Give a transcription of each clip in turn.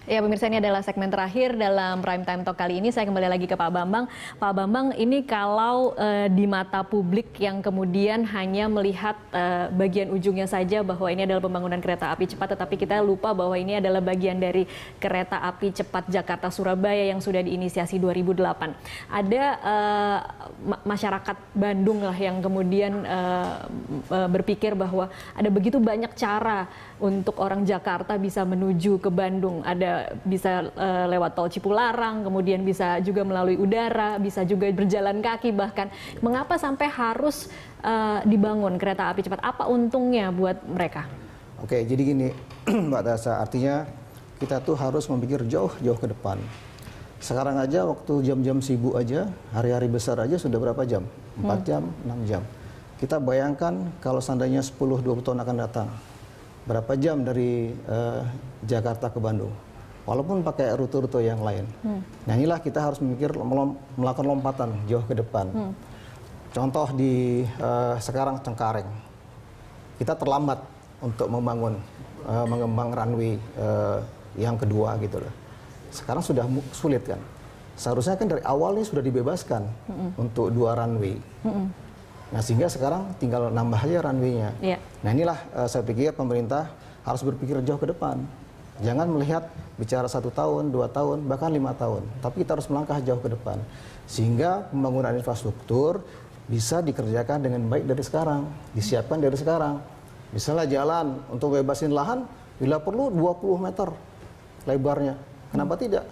Ya pemirsa, ini adalah segmen terakhir dalam Prime Time Talk kali ini. Saya kembali lagi ke Pak Bambang. Pak Bambang, ini kalau di mata publik yang kemudian hanya melihat bagian ujungnya saja bahwa ini adalah pembangunan kereta api cepat, tetapi kita lupa bahwa ini adalah bagian dari kereta api cepat Jakarta-Surabaya yang sudah diinisiasi 2008. Ada masyarakat Bandung lah yang kemudian berpikir bahwa ada begitu banyak cara untuk orang Jakarta bisa menuju ke Bandung. Ada bisa lewat tol Cipularang, kemudian bisa juga melalui udara, bisa juga berjalan kaki bahkan. Mengapa sampai harus dibangun kereta api cepat? Apa untungnya buat mereka? Oke, jadi gini Mbak Tasya, artinya kita tuh harus memikir jauh-jauh ke depan. Sekarang aja waktu jam-jam sibuk aja, hari-hari besar aja sudah berapa jam? 4 jam, 6 jam. Kita bayangkan kalau seandainya 10-20 tahun akan datang, berapa jam dari Jakarta ke Bandung? Walaupun pakai rute-rute yang lain. Nah inilah kita harus melakukan lompatan jauh ke depan. Contoh di sekarang Cengkareng, kita terlambat untuk mengembang runway yang kedua gitu loh. Sekarang sudah sulit kan. Seharusnya kan dari awal ini sudah dibebaskan untuk 2 runway. Nah sehingga sekarang tinggal nambah aja runway-nya. Nah inilah saya pikir pemerintah harus berpikir jauh ke depan. Jangan melihat bicara 1 tahun, 2 tahun, bahkan 5 tahun. Tapi kita harus melangkah jauh ke depan. Sehingga pembangunan infrastruktur bisa dikerjakan dengan baik dari sekarang. Disiapkan dari sekarang. Misalnya jalan untuk bebasin lahan, bila perlu 20 meter lebarnya. Kenapa tidak?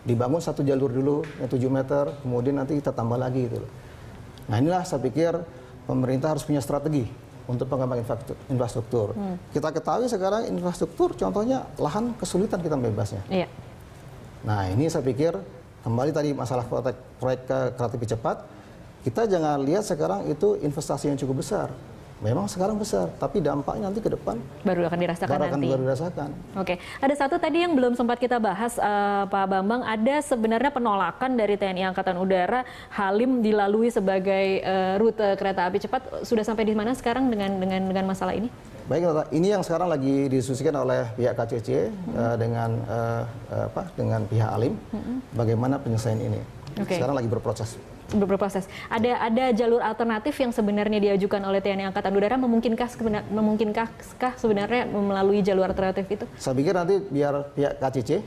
Dibangun 1 jalur dulu, yang 7 meter, kemudian nanti kita tambah lagi gitu. Nah inilah saya pikir pemerintah harus punya strategi untuk pengembangan infrastruktur. Kita ketahui sekarang infrastruktur, contohnya lahan kesulitan kita membebasnya. Nah ini saya pikir, kembali tadi masalah proyek kereta api cepat, kita jangan lihat sekarang itu investasi yang cukup besar. Memang sekarang besar, tapi dampaknya nanti ke depan baru akan dirasakan nanti. Baru dirasakan. Oke, ada satu tadi yang belum sempat kita bahas, Pak Bambang. Ada sebenarnya penolakan dari TNI Angkatan Udara Halim dilalui sebagai rute kereta api cepat. Sudah sampai di mana sekarang dengan masalah ini? Baik, ini yang sekarang lagi didiskusikan oleh pihak KCC dengan pihak Halim. Bagaimana penyelesaian ini? Sekarang lagi berproses. Ada jalur alternatif yang sebenarnya diajukan oleh TNI Angkatan Udara, memungkinkah sebenarnya melalui jalur alternatif itu? Saya pikir nanti biar pihak KCC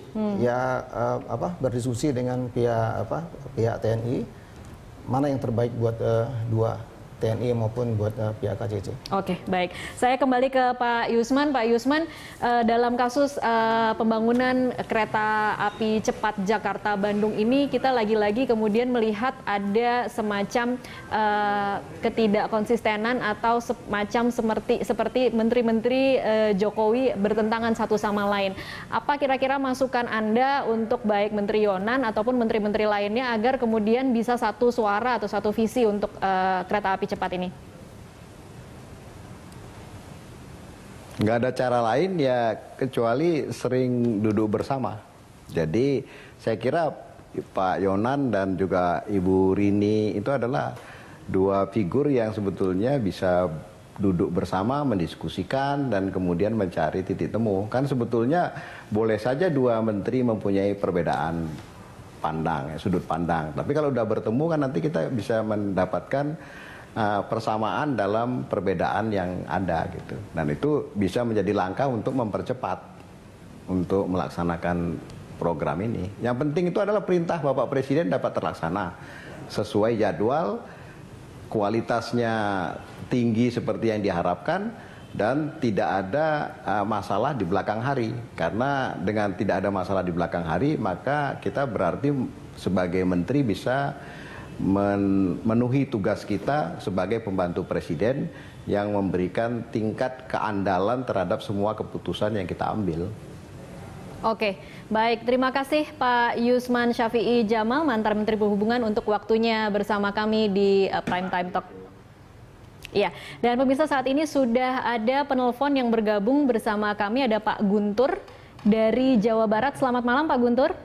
berdiskusi dengan pihak TNI mana yang terbaik buat dua TNI maupun buat pihak KCC. Oke, baik. Saya kembali ke Pak Yusman. Pak Yusman, dalam kasus pembangunan kereta api cepat Jakarta-Bandung ini, kita lagi-lagi kemudian melihat ada semacam ketidakkonsistenan atau semacam seperti menteri-menteri Jokowi bertentangan satu sama lain. Apa kira-kira masukan Anda untuk baik Menteri Yonan ataupun menteri-menteri lainnya agar kemudian bisa satu suara atau satu visi untuk kereta api cepat ini? Nggak ada cara lain ya kecuali sering duduk bersama. Jadi saya kira Pak Yonan dan juga Ibu Rini itu adalah 2 figur yang sebetulnya bisa duduk bersama, mendiskusikan dan kemudian mencari titik temu. Kan sebetulnya boleh saja 2 menteri mempunyai perbedaan pandang, sudut pandang. Tapi kalau udah bertemu kan nanti kita bisa mendapatkan persamaan dalam perbedaan yang ada gitu. Dan itu bisa menjadi langkah untuk mempercepat untuk melaksanakan program ini. Yang penting itu adalah perintah Bapak Presiden dapat terlaksana sesuai jadwal, kualitasnya tinggi seperti yang diharapkan, dan tidak ada masalah di belakang hari. Karena dengan tidak ada masalah di belakang hari, maka kita berarti sebagai menteri bisa memenuhi tugas kita sebagai pembantu presiden yang memberikan tingkat keandalan terhadap semua keputusan yang kita ambil. Oke, baik. Terima kasih Pak Yusman Syafi'i Jamal, mantan Menteri Perhubungan, untuk waktunya bersama kami di Prime Time Talk. Iya, dan pemirsa, saat ini sudah ada penelpon yang bergabung bersama kami. Ada Pak Guntur dari Jawa Barat. Selamat malam Pak Guntur.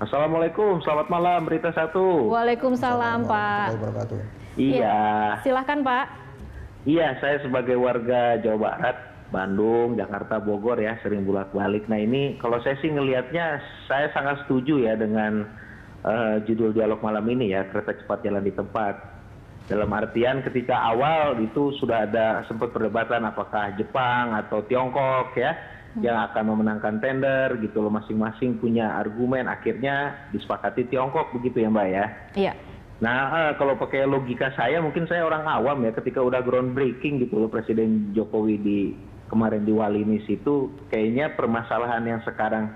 Assalamualaikum, selamat malam Berita Satu. Waalaikumsalam Pak. Iya. Silahkan Pak. Iya, saya sebagai warga Jawa Barat Bandung, Jakarta, Bogor ya, sering bolak-balik. Nah ini kalau saya sih ngelihatnya, saya sangat setuju ya dengan judul dialog malam ini ya, kereta cepat jalan di tempat. Dalam artian ketika awal itu sudah ada sempat perdebatan apakah Jepang atau Tiongkok ya yang akan memenangkan tender gitu loh, masing-masing punya argumen, akhirnya disepakati Tiongkok begitu ya Mbak ya. Iya. Nah, kalau pakai logika saya, mungkin saya orang awam ya, ketika udah groundbreaking gitu loh Presiden Jokowi kemarin di Walinis itu, kayaknya permasalahan yang sekarang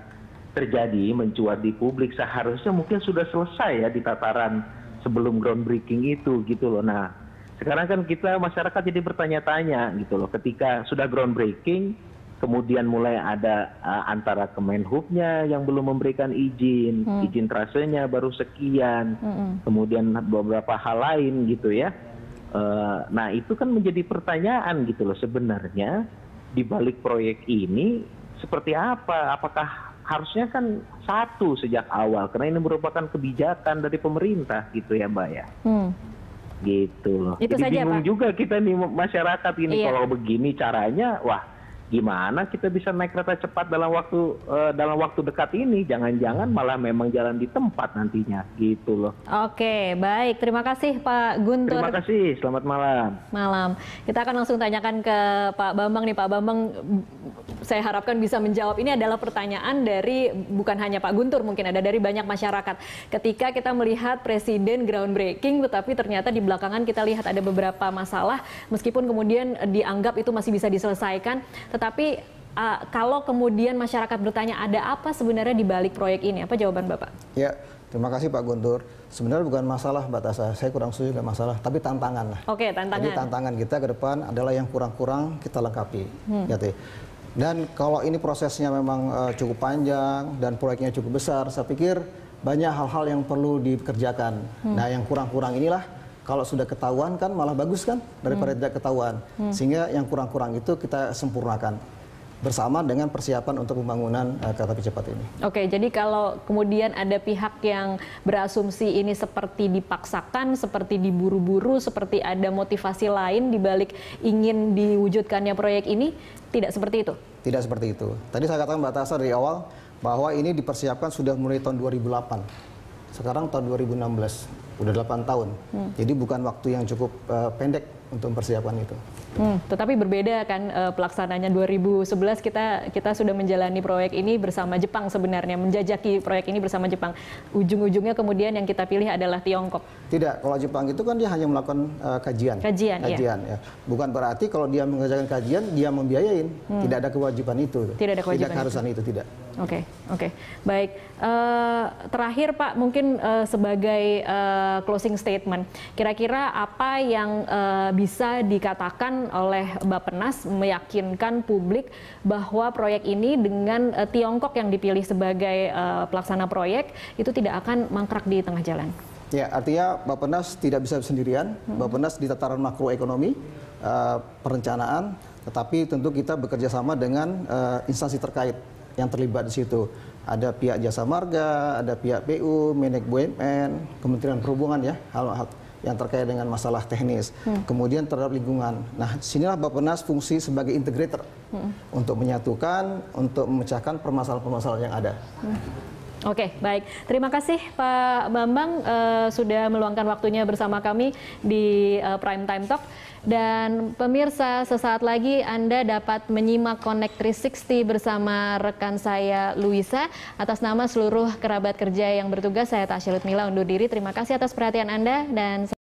terjadi mencuat di publik seharusnya mungkin sudah selesai ya di tataran sebelum groundbreaking itu gitu loh. Nah, sekarang kan kita masyarakat jadi bertanya-tanya gitu loh, ketika sudah groundbreaking, kemudian mulai ada antara Kemenhub-nya yang belum memberikan izin trasenya baru sekian, kemudian beberapa hal lain gitu ya. Nah itu kan menjadi pertanyaan gitu loh, sebenarnya di balik proyek ini seperti apa? Apakah harusnya kan satu sejak awal, karena ini merupakan kebijakan dari pemerintah gitu ya Mbak ya. Gitu loh. Itu jadi saja, bingung Pak. juga kita nih masyarakat ini, Iya. kalau begini caranya, wah gimana kita bisa naik kereta cepat dalam waktu dekat ini? Jangan-jangan malah memang jalan di tempat nantinya, gitu loh. Oke, baik. Terima kasih Pak Guntur. Terima kasih, selamat malam. Malam. Kita akan langsung tanyakan ke Pak Bambang nih. Pak Bambang, saya harapkan bisa menjawab. Ini adalah pertanyaan dari bukan hanya Pak Guntur, mungkin ada dari banyak masyarakat. Ketika kita melihat Presiden groundbreaking, tetapi ternyata di belakangan kita lihat ada beberapa masalah, meskipun kemudian dianggap itu masih bisa diselesaikan. Tetapi kalau kemudian masyarakat bertanya ada apa sebenarnya di balik proyek ini, apa jawaban Bapak? Ya, terima kasih Pak Guntur. Sebenarnya bukan masalah Mbak Tasha, saya kurang setuju dengan masalah, tapi tantangan lah. Oke, tantangan. Jadi tantangan kita ke depan adalah yang kurang-kurang kita lengkapi. Gitu. Dan kalau ini prosesnya memang cukup panjang dan proyeknya cukup besar, saya pikir banyak hal-hal yang perlu dikerjakan. Nah yang kurang-kurang inilah, kalau sudah ketahuan kan malah bagus kan daripada tidak ketahuan. Sehingga yang kurang-kurang itu kita sempurnakan bersama dengan persiapan untuk pembangunan kereta api cepat ini. Oke, jadi kalau kemudian ada pihak yang berasumsi ini seperti dipaksakan, seperti diburu-buru, seperti ada motivasi lain di balik ingin diwujudkannya proyek ini, tidak seperti itu? Tidak seperti itu. Tadi saya katakan Mbak Tasha dari awal bahwa ini dipersiapkan sudah mulai tahun 2008. Sekarang tahun 2016. Udah 8 tahun. Jadi bukan waktu yang cukup pendek untuk mempersiapkan itu. Tetapi berbeda kan pelaksananya 2011 kita sudah menjalani proyek ini bersama Jepang sebenarnya, menjajaki proyek ini bersama Jepang. Ujung-ujungnya kemudian yang kita pilih adalah Tiongkok. Tidak, kalau Jepang itu kan dia hanya melakukan kajian. Kajian ya. Bukan berarti kalau dia mengerjakan kajian dia membiayain. Tidak ada kewajiban itu. Tidak ada kewajiban. Tidak keharusan itu tidak. Oke. Baik. Terakhir Pak, mungkin sebagai closing statement, kira-kira apa yang bisa dikatakan oleh Bappenas meyakinkan publik bahwa proyek ini dengan Tiongkok yang dipilih sebagai pelaksana proyek itu tidak akan mangkrak di tengah jalan? Ya, artinya Bappenas tidak bisa sendirian. Bappenas di tataran makroekonomi, perencanaan, tetapi tentu kita bekerja sama dengan instansi terkait yang terlibat di situ. Ada pihak Jasa Marga, ada pihak PU, Menek BUMN, Kementerian Perhubungan ya, hal-hal yang terkait dengan masalah teknis. Kemudian terhadap lingkungan. Nah, sinilah Bappenas fungsi sebagai integrator untuk menyatukan, untuk memecahkan permasalahan-permasalahan yang ada. Oke, baik. Terima kasih Pak Bambang sudah meluangkan waktunya bersama kami di Prime Time Talk. Dan pemirsa, sesaat lagi Anda dapat menyimak Connect 360 bersama rekan saya Luisa. Atas nama seluruh kerabat kerja yang bertugas, saya Tasya Lutmila undur diri. Terima kasih atas perhatian Anda dan